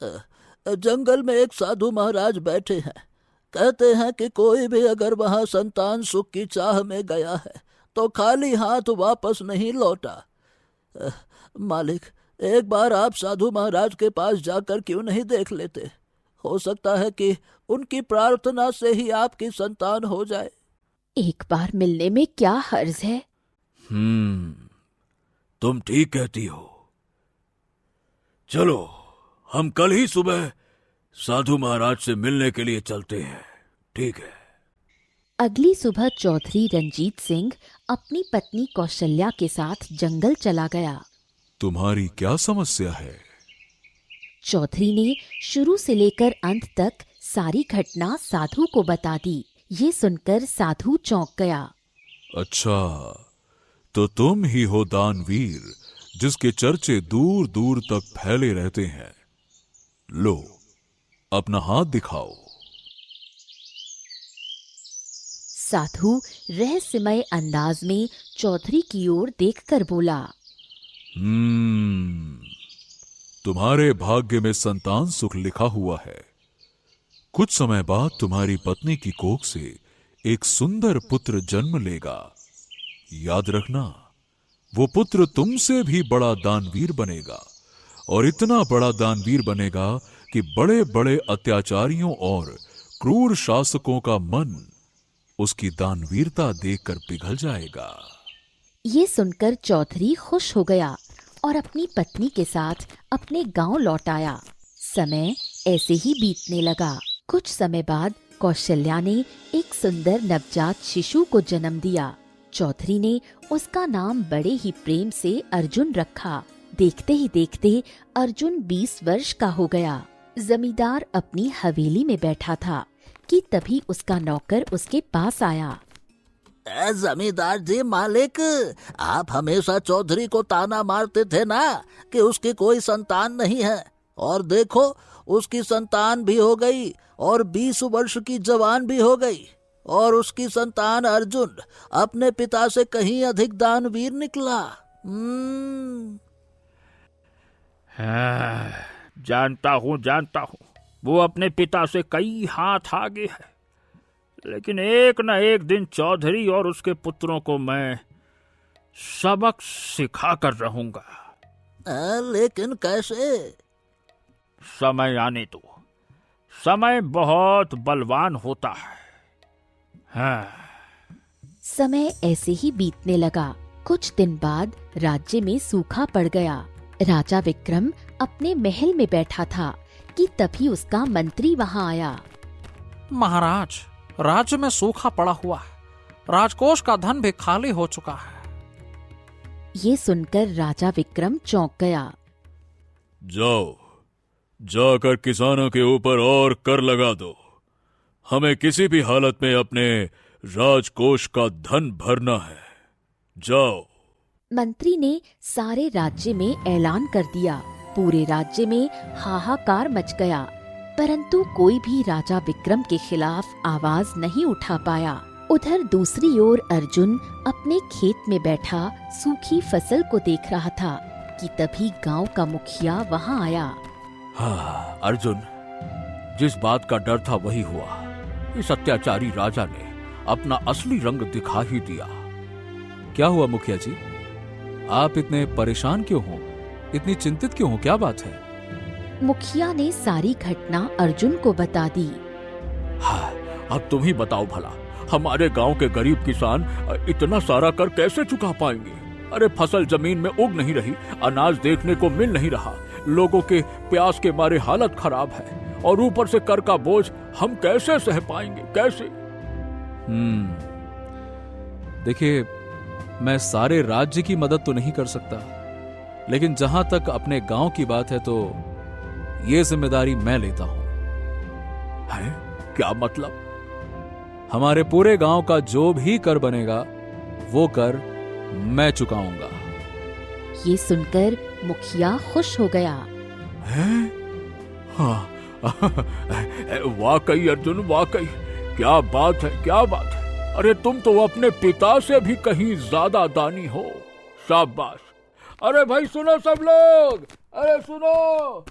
जंगल में एक साधु महाराज बैठे हैं। कहते हैं कि कोई भी अगर वहां संतान सुख की चाह में गया है तो खाली हाथ वापस नहीं लौटा। अ, मालिक, एक बार आप साधु महाराज के पास जाकर क्यों नहीं देख लेते? हो सकता है कि उनकी प्रार्थना से ही आपकी संतान हो जाए। एक बार मिलने में क्या हर्ज है? तुम ठीक कहती हो। चलो, हम कल ही सुबह साधु महाराज से मिलने के लिए चलते हैं। ठीक है। अगली सुबह चौधरी रंजीत सिंह अपनी पत्नी कौशल्या के साथ जंगल चला गया। तुम्हारी क्या समस्या है? चौधरी ने शुरू से लेकर अंत तक सारी घटना साधु को बता दी। ये सुनकर साधु चौंक गया। अच्छा, तो तुम ही हो दानवीर जिसके चर्चे दूर दूर तक फैले रहते हैं। लो, अपना हाथ दिखाओ। साधु रहस्यमय अंदाज में चौधरी की ओर देखकर बोला, तुम्हारे भाग्य में संतान सुख लिखा हुआ है। कुछ समय बाद तुम्हारी पत्नी की कोख से एक सुंदर पुत्र जन्म लेगा। याद रखना, वो पुत्र तुमसे भी बड़ा दानवीर बनेगा, और इतना बड़ा दानवीर बनेगा कि बड़े बड़े अत्याचारियों और क्रूर शासकों का मन उसकी दानवीरता देखकर पिघल जाएगा। ये सुनकर चौधरी खुश हो गया और अपनी पत्नी के साथ अपने गांव लौट आया। समय ऐसे ही बीतने लगा। कुछ समय बाद कौशल्या ने एक सुंदर नवजात शिशु को जन्म दिया। चौधरी ने उसका नाम बड़े ही प्रेम से अर्जुन रखा। देखते ही देखते अर्जुन 20 वर्ष का हो गया। जमींदार अपनी हवेली में बैठा था कि तभी उसका नौकर उसके पास आया। जमींदार जी, मालिक, आप हमेशा चौधरी को ताना मारते थे ना कि उसकी कोई संतान नहीं है, और देखो उसकी संतान भी हो गई और 20 वर्ष की जवान भी हो गई, और उसकी संतान अर्जुन अपने पिता से कहीं अधिक दानवीर निकला। जानता हूँ वो अपने पिता से कई हाथ आगे है, लेकिन एक न एक दिन चौधरी और उसके पुत्रों को मैं सबक सिखा कर रहूंगा। लेकिन कैसे? समय आने दो। समय बहुत बलवान होता है। हाँ। समय ऐसे ही बीतने लगा। कुछ दिन बाद राज्य में सूखा पड़ गया। राजा विक्रम अपने महल में बैठा था कि तभी उसका मंत्री वहां आया। महाराज, राज्य में सूखा पड़ा हुआ है। राजकोष का धन भी खाली हो चुका है। ये सुनकर राजा विक्रम चौंक गया। जाओ, जाकर किसानों के ऊपर और कर लगा दो। हमें किसी भी हालत में अपने राजकोष का धन भरना है। जाओ। मंत्री ने सारे राज्य में ऐलान कर दिया। पूरे राज्य में हाहाकार मच गया, परंतु कोई भी राजा विक्रम के खिलाफ आवाज नहीं उठा पाया। उधर दूसरी ओर अर्जुन अपने खेत में बैठा सूखी फसल को देख रहा था कि तभी गांव का मुखिया वहां आया। हाँ, अर्जुन, जिस बात का डर था वही हुआ। इस अत्याचारी राजा ने अपना असली रंग दिखा ही दिया। क्या हुआ मुखिया जी? आप इतने परेशान क्यों हो? इतनी चिंतित क्यों हो? क्या बात है? मुखिया ने सारी घटना अर्जुन को बता दी। हाँ, अब तुम ही बताओ भला, हमारे गांव के गरीब किसान इतना सारा कर कैसे चुका पाएंगे? अरे फसल जमीन में उग नहीं रही, अनाज देखने को मिल नहीं रहा, लोगों के प्यास के मारे हालत खराब है, और ऊपर से कर का बोझ हम कैसे सह पाएंगे? कैसे? देखिए, मैं सारे राज्य की मदद तो नहीं कर सकता, लेकिन जहां तक अपने गांव की बात है तो ये जिम्मेदारी मैं लेता हूं। है? क्या मतलब? हमारे पूरे गांव का जो भी कर बनेगा वो कर मैं चुकाऊंगा। ये सुनकर मुखिया खुश हो गया। हैं? हाँ, वाकई अर्जुन, वाकई क्या बात है, क्या बात है। अरे तुम तो अपने पिता से भी कहीं ज्यादा दानी हो। शाबाश। अरे भाई सुनो सब लोग, अरे सुनो।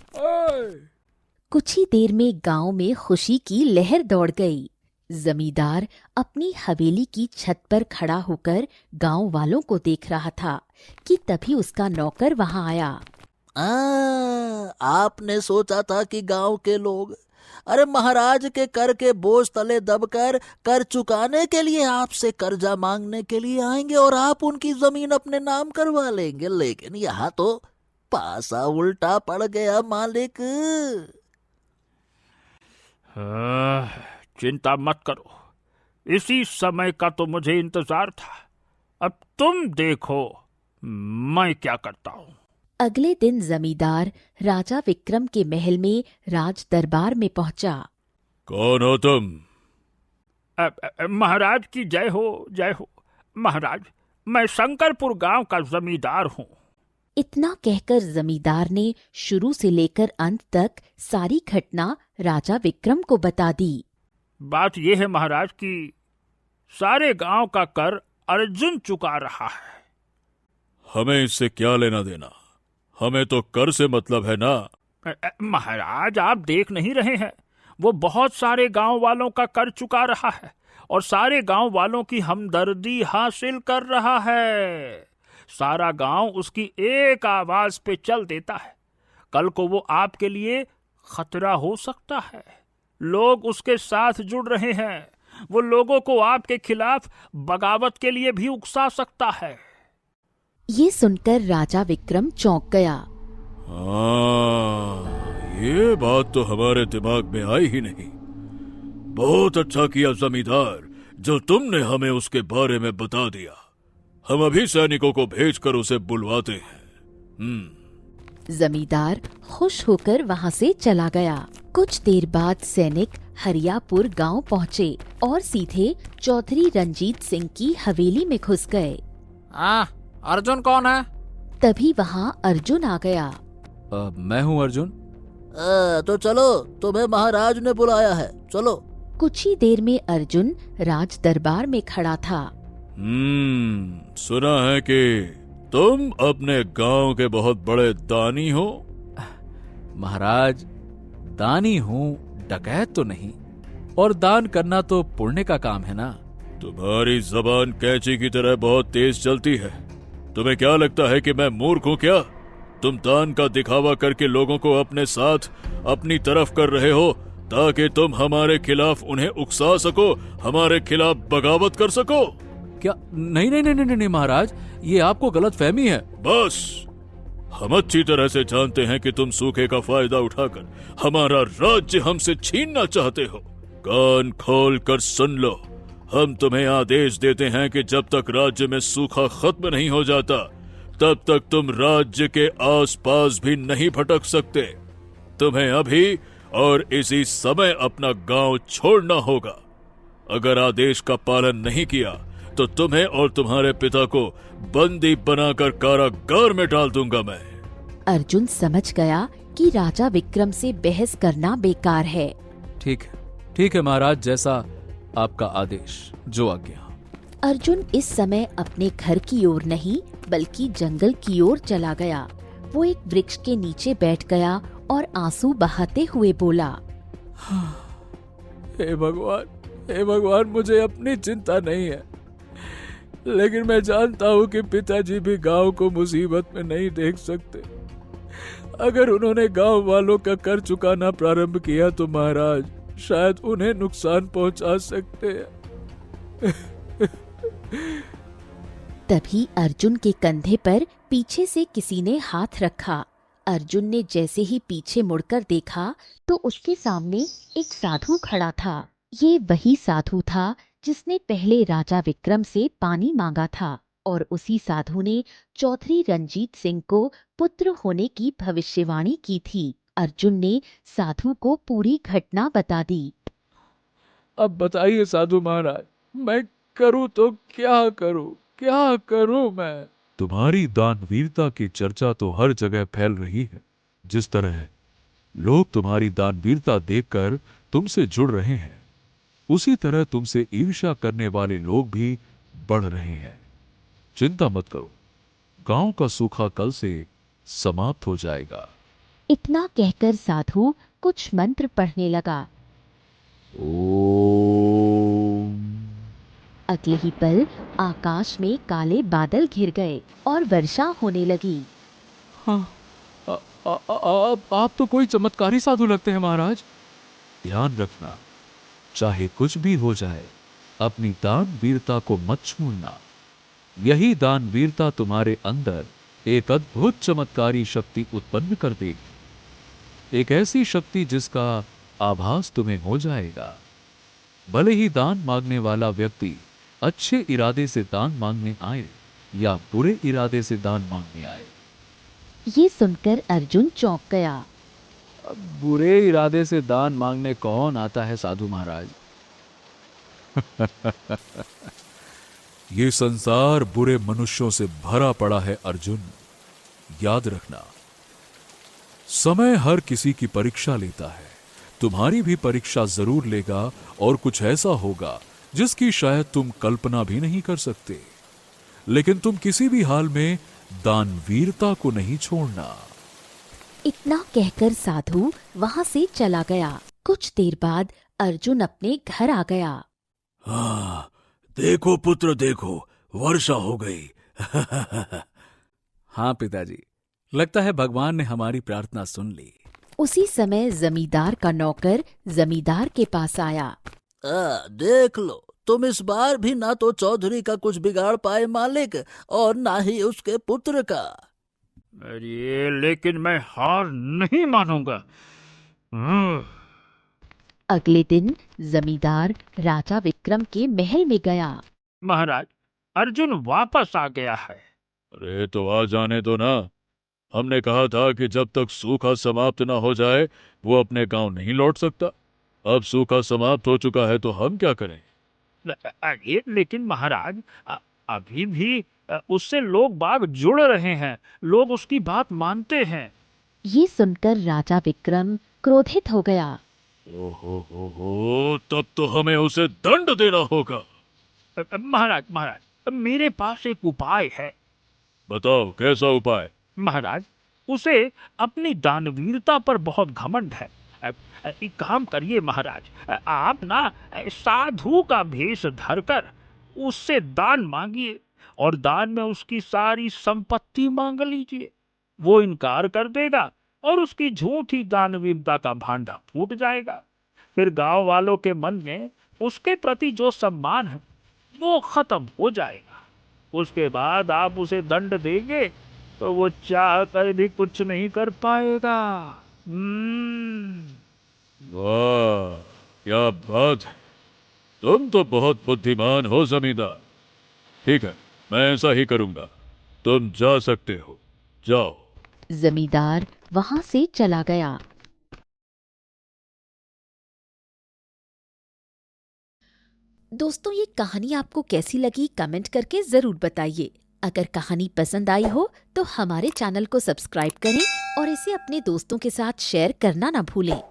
कुछ ही देर में गांव में खुशी की लहर दौड़ गई। जमींदार अपनी हवेली की छत पर खड़ा होकर गांव वालों को देख रहा था कि तभी उसका नौकर वहां आया। आपने सोचा था कि गांव के लोग अरे महाराज के कर के बोझ तले दबकर कर चुकाने के लिए आपसे कर्जा मांगने के लिए आएंगे और आप उनकी जमीन अपने नाम करवा लेंगे, लेकिन यहाँ तो पासा उल्टा पड़ गया मालिक। चिंता मत करो, इसी समय का तो मुझे इंतजार था। अब तुम देखो मैं क्या करता हूँ। अगले दिन जमींदार राजा विक्रम के महल में राज दरबार में पहुंचा। कौन हो तुम? महाराज की जय हो, जय हो। महाराज, मैं शंकरपुर गांव का जमींदार हूँ। इतना कहकर जमींदार ने शुरू से लेकर अंत तक सारी घटना राजा विक्रम को बता दी। बात यह है महाराज कि सारे गांव का कर अर्जुन चुका रहा है। हमें इससे क्या लेना देना? हमें तो कर से मतलब है ना। महाराज, आप देख नहीं रहे हैं, वो बहुत सारे गांव वालों का कर चुका रहा है और सारे गांव वालों की हमदर्दी हासिल कर रहा है। सारा गांव उसकी एक आवाज पे चल देता है। कल को वो आपके लिए खतरा हो सकता है। लोग उसके साथ जुड़ रहे हैं। वो लोगों को आपके खिलाफ बगावत के लिए भी उकसा सकता है। ये सुनकर राजा विक्रम चौंक गया। ये बात तो हमारे दिमाग में आई ही नहीं। बहुत अच्छा किया जमींदार, जो तुमने हमें उसके बारे में बता दिया। हम अभी सैनिकों को भेजकर उसे बुलवाते हैं। जमींदार खुश होकर वहाँ से चला गया। कुछ देर बाद सैनिक हरियापुर गांव पहुँचे और सीधे चौधरी रंजीत सिंह की हवेली में घुस गए। अर्जुन कौन है? तभी वहाँ अर्जुन आ गया। मैं हूँ अर्जुन। तो चलो, तुम्हें महाराज ने बुलाया है, चलो। कुछ ही देर में अर्जुन राज दरबार में खड़ा था। सुना है कि तुम अपने गांव के बहुत बड़े दानी हो। महाराज, दानी हूँ, डकैत तो नहीं। और दान करना तो पुण्य का काम है ना। तुम्हारी जबान कैंची की तरह बहुत तेज चलती है। तुम्हें क्या लगता है कि मैं मूर्ख हूँ क्या? तुम दान का दिखावा करके लोगों को अपने साथ अपनी तरफ कर रहे हो ताकि तुम हमारे खिलाफ उन्हें उकसा सको, हमारे खिलाफ बगावत कर सको। क्या? नहीं नहीं नहीं नहीं नहीं महाराज, ये आपको गलत फहमी है। बस, हम अच्छी तरह से जानते हैं कि तुम सूखे का फायदा उठाकर हमारा राज्य हमसे छीनना चाहते हो। कान खोल कर सुन लो, हम तुम्हें आदेश देते हैं कि जब तक राज्य में सूखा खत्म नहीं हो जाता तब तक तुम राज्य के आसपास भी नहीं भटक सकते। तुम्हें अभी और इसी समय अपना गांव छोड़ना होगा। अगर आदेश का पालन नहीं किया तो तुम्हें और तुम्हारे पिता को बंदी बनाकर कारागार में डाल दूंगा मैं। अर्जुन समझ गया कि राजा विक्रम से बहस करना बेकार है। ठीक है महाराज, जैसा आपका आदेश, जो आज्ञा। अर्जुन इस समय अपने घर की ओर नहीं बल्कि जंगल की ओर चला गया। वो एक वृक्ष के नीचे बैठ गया और आंसू बहाते हुए बोला, हे भगवान, मुझे अपनी चिंता नहीं है, लेकिन मैं जानता हूँ कि पिताजी भी गांव को मुसीबत में नहीं देख सकते। अगर उन्होंने गांव वालों का कर चुकाना प्रारंभ किया तो महाराज शायद उन्हें नुकसान पहुंचा सकते हैं। तभी अर्जुन के कंधे पर पीछे से किसी ने हाथ रखा। अर्जुन ने जैसे ही पीछे मुड़कर देखा तो उसके सामने एक साधु खड़ा था। ये वही साधु था जिसने पहले राजा विक्रम से पानी मांगा था और उसी साधु ने चौधरी रंजीत सिंह को पुत्र होने की भविष्यवाणी की थी। अर्जुन ने साधु को पूरी घटना बता दी। अब बताइए साधु महाराज, मैं करूं तो क्या करूं मैं? तुम्हारी दानवीरता की चर्चा तो हर जगह फैल रही है। जिस तरह लोग तुम्हारी दानवीरता देखकर तुमसे जुड़ रहे हैं, उसी तरह तुमसे ईर्ष्या करने वाले लोग भी बढ़ रहे हैं। चिंता मत करो, गांव का सूखा कल से समाप्त हो जाएगा। इतना कहकर साधु कुछ मंत्र पढ़ने लगा। ओम। अगले ही पल आकाश में काले बादल घिर गए और वर्षा होने लगी। हाँ, आप तो कोई चमत्कारी साधु लगते हैं महाराज। ध्यान रखना, चाहे कुछ भी हो जाए, अपनी दानवीरता को मत छोड़ना। यही दानवीरता तुम्हारे अंदर एक अद्भुत चमत्कारी शक्ति उत्पन्न कर देगी। एक ऐसी शक्ति जिसका आभास तुम्हें हो जाएगा। भले ही दान मांगने वाला व्यक्ति अच्छे इरादे से दान मांगने आए या बुरे इरादे से दान मांगने आए। ये सुनकर अर्जुन चौंक गया। बुरे इरादे से दान मांगने कौन आता है साधु महाराज? ये संसार बुरे मनुष्यों से भरा पड़ा है अर्जुन। याद रखना, समय हर किसी की परीक्षा लेता है। तुम्हारी भी परीक्षा जरूर लेगा और कुछ ऐसा होगा जिसकी शायद तुम कल्पना भी नहीं कर सकते। लेकिन तुम किसी भी हाल में दानवीरता को नहीं छोड़ना। इतना कहकर साधु वहां से चला गया। कुछ देर बाद अर्जुन अपने घर आ गया। हाँ, देखो पुत्र देखो, वर्षा हो गई। हाँ पिताजी, लगता है भगवान ने हमारी प्रार्थना सुन ली। उसी समय जमींदार का नौकर जमींदार के पास आया। देख लो, तुम इस बार भी ना तो चौधरी का कुछ बिगाड़ पाए मालिक, और ना ही उसके पुत्र का। अरे लेकिन मैं हार नहीं मानूंगा। अगले दिन जमींदार राजा विक्रम के महल में गया। महाराज, अर्जुन वापस आ गया है। अरे तो आ जाने दो ना। हमने कहा था कि जब तक सूखा समाप्त ना हो जाए वो अपने गांव नहीं लौट सकता। अब सूखा समाप्त हो चुका है तो हम क्या करें? अरे लेकिन महाराज, अभी भी उससे लोग बाग जुड़ रहे हैं, लोग उसकी बात मानते हैं। ये सुनकर राजा विक्रम क्रोधित हो गया। ओहो, तब तो हमें उसे दंड देना होगा। महाराज, मेरे पास एक उपाय है। बताओ, कैसा उपाय? महाराज, उसे अपनी दानवीरता पर बहुत घमंड है। एक काम करिए महाराज, आप ना साधु का भेष धरकर उससे दान मांगिए और दान में उसकी सारी संपत्ति मांग लीजिए। वो इनकार कर देगा और उसकी झूठी दानवीरता का भांडा फूट जाएगा। फिर गांव वालों के मन में उसके प्रति जो सम्मान है वो खत्म हो जाएगा। उसके बाद आप उसे दंड देंगे तो वो चाह कर भी कुछ नहीं कर पाएगा। वाह, क्या बात है! तुम तो बहुत बुद्धिमान हो जमींदार। ठीक है, मैं ऐसा ही करूंगा। तुम जा सकते हो, जाओ। जमींदार वहां से चला गया। दोस्तों, ये कहानी आपको कैसी लगी कमेंट करके जरूर बताइए। अगर कहानी पसंद आई हो तो हमारे चैनल को सब्सक्राइब करें और इसे अपने दोस्तों के साथ शेयर करना ना भूलें।